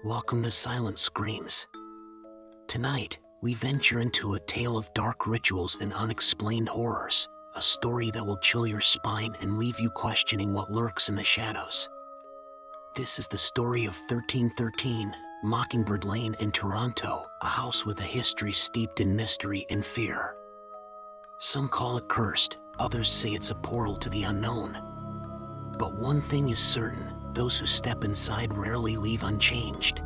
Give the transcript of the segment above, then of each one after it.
Welcome to Silent Screams. Tonight, we venture into a tale of dark rituals and unexplained horrors, a story that will chill your spine and leave you questioning what lurks in the shadows. This is the story of 1313, Mockingbird Lane in Toronto, a house with a history steeped in mystery and fear. Some call it cursed, others say it's a portal to the unknown. But one thing is certain, those who step inside rarely leave unchanged.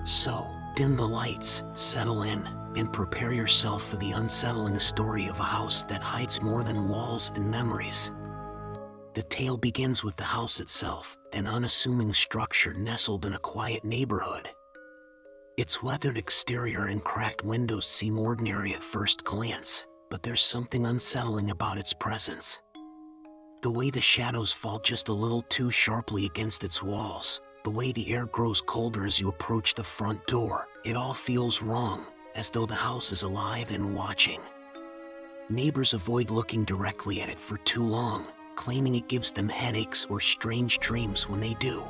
So, dim the lights, settle in, and prepare yourself for the unsettling story of a house that hides more than walls and memories. The tale begins with the house itself, an unassuming structure nestled in a quiet neighborhood. Its weathered exterior and cracked windows seem ordinary at first glance, but there's something unsettling about its presence. The way the shadows fall just a little too sharply against its walls, the way the air grows colder as you approach the front door, it all feels wrong, as though the house is alive and watching. Neighbors avoid looking directly at it for too long, claiming it gives them headaches or strange dreams when they do.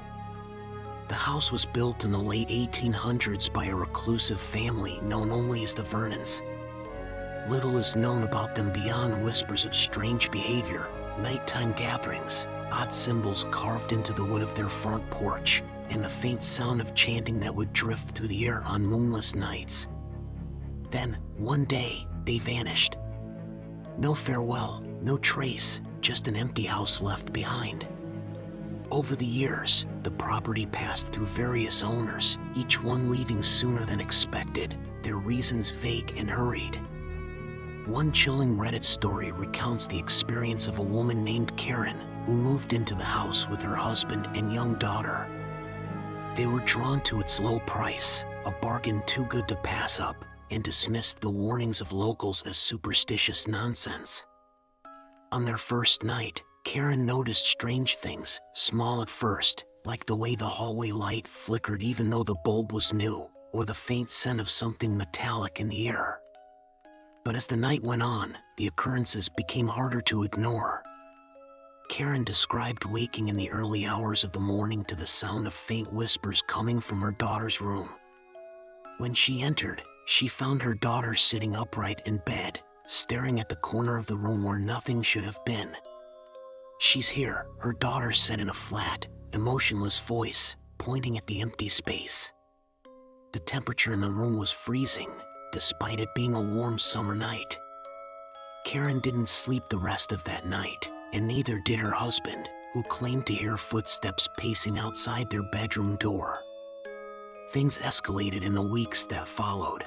The house was built in the late 1800s by a reclusive family known only as the Vernons. Little is known about them beyond whispers of strange behavior, nighttime gatherings, odd symbols carved into the wood of their front porch, and the faint sound of chanting that would drift through the air on moonless nights. Then, one day, they vanished. No farewell, no trace, just an empty house left behind. Over the years, the property passed through various owners, each one leaving sooner than expected, their reasons vague and hurried. One chilling Reddit story recounts the experience of a woman named Karen, who moved into the house with her husband and young daughter. They were drawn to its low price, a bargain too good to pass up, and dismissed the warnings of locals as superstitious nonsense. On their first night, Karen noticed strange things, small at first, like the way the hallway light flickered even though the bulb was new, or the faint scent of something metallic in the air. But as the night went on, the occurrences became harder to ignore. Karen described waking in the early hours of the morning to the sound of faint whispers coming from her daughter's room. When she entered, she found her daughter sitting upright in bed, staring at the corner of the room where nothing should have been. "She's here," her daughter said in a flat, emotionless voice, pointing at the empty space. The temperature in the room was freezing, despite it being a warm summer night. Karen didn't sleep the rest of that night, and neither did her husband, who claimed to hear footsteps pacing outside their bedroom door. Things escalated in the weeks that followed.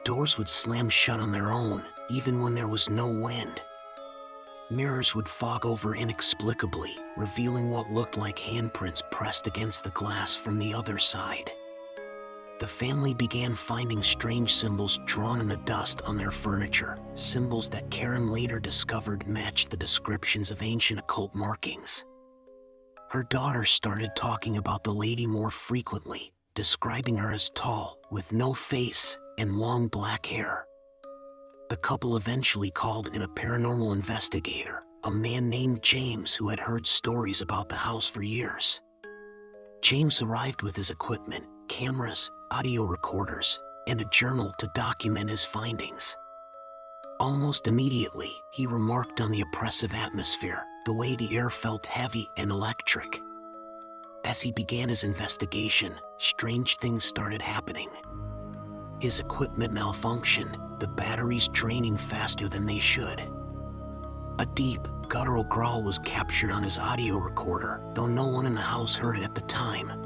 Doors would slam shut on their own, even when there was no wind. Mirrors would fog over inexplicably, revealing what looked like handprints pressed against the glass from the other side. The family began finding strange symbols drawn in the dust on their furniture, symbols that Karen later discovered matched the descriptions of ancient occult markings. Her daughter started talking about the lady more frequently, describing her as tall, with no face, and long black hair. The couple eventually called in a paranormal investigator, a man named James who had heard stories about the house for years. James arrived with his equipment, cameras, audio recorders, and a journal to document his findings. Almost immediately, he remarked on the oppressive atmosphere, the way the air felt heavy and electric. As he began his investigation, strange things started happening. His equipment malfunctioned, the batteries draining faster than they should. A deep, guttural growl was captured on his audio recorder, though no one in the house heard it at the time.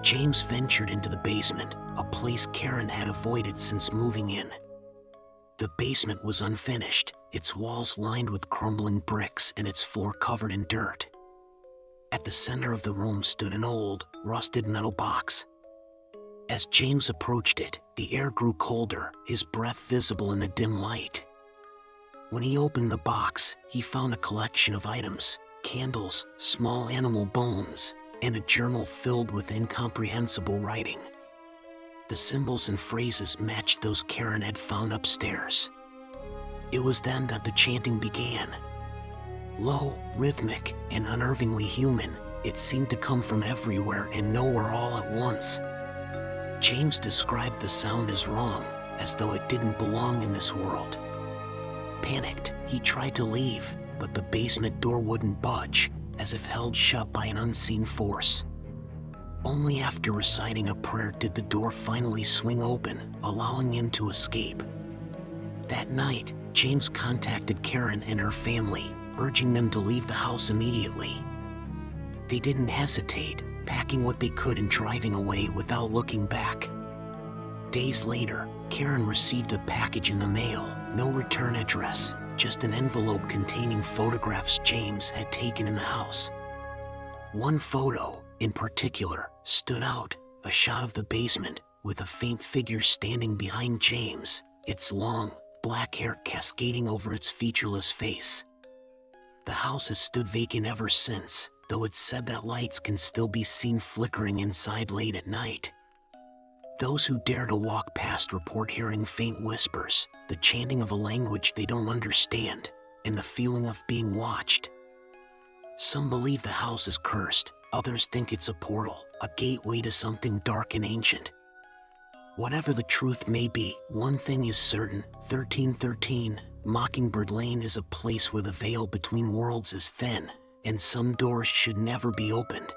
James ventured into the basement, a place Karen had avoided since moving in. The basement was unfinished, its walls lined with crumbling bricks and its floor covered in dirt. At the center of the room stood an old, rusted metal box. As James approached it, the air grew colder, his breath visible in the dim light. When he opened the box, he found a collection of items, candles, small animal bones, and a journal filled with incomprehensible writing. The symbols and phrases matched those Karen had found upstairs. It was then that the chanting began. Low, rhythmic, and unnervingly human, It seemed to come from everywhere and nowhere all at once. James described the sound as wrong, as though it didn't belong in this world. Panicked, he tried to leave, but the basement door wouldn't budge, as if held shut by an unseen force. Only after reciting a prayer did the door finally swing open, allowing him to escape. That night, James contacted Karen and her family, urging them to leave the house immediately. They didn't hesitate, packing what they could and driving away without looking back. Days later, Karen received a package in the mail, no return address, just an envelope containing photographs James had taken in the house. One photo, in particular, stood out, a shot of the basement, with a faint figure standing behind James, its long, black hair cascading over its featureless face. The house has stood vacant ever since, though it's said that lights can still be seen flickering inside late at night. Those who dare to walk past report hearing faint whispers, the chanting of a language they don't understand, and the feeling of being watched. Some believe the house is cursed, others think it's a portal, a gateway to something dark and ancient. Whatever the truth may be, one thing is certain: 1313, Mockingbird Lane is a place where the veil between worlds is thin, and some doors should never be opened.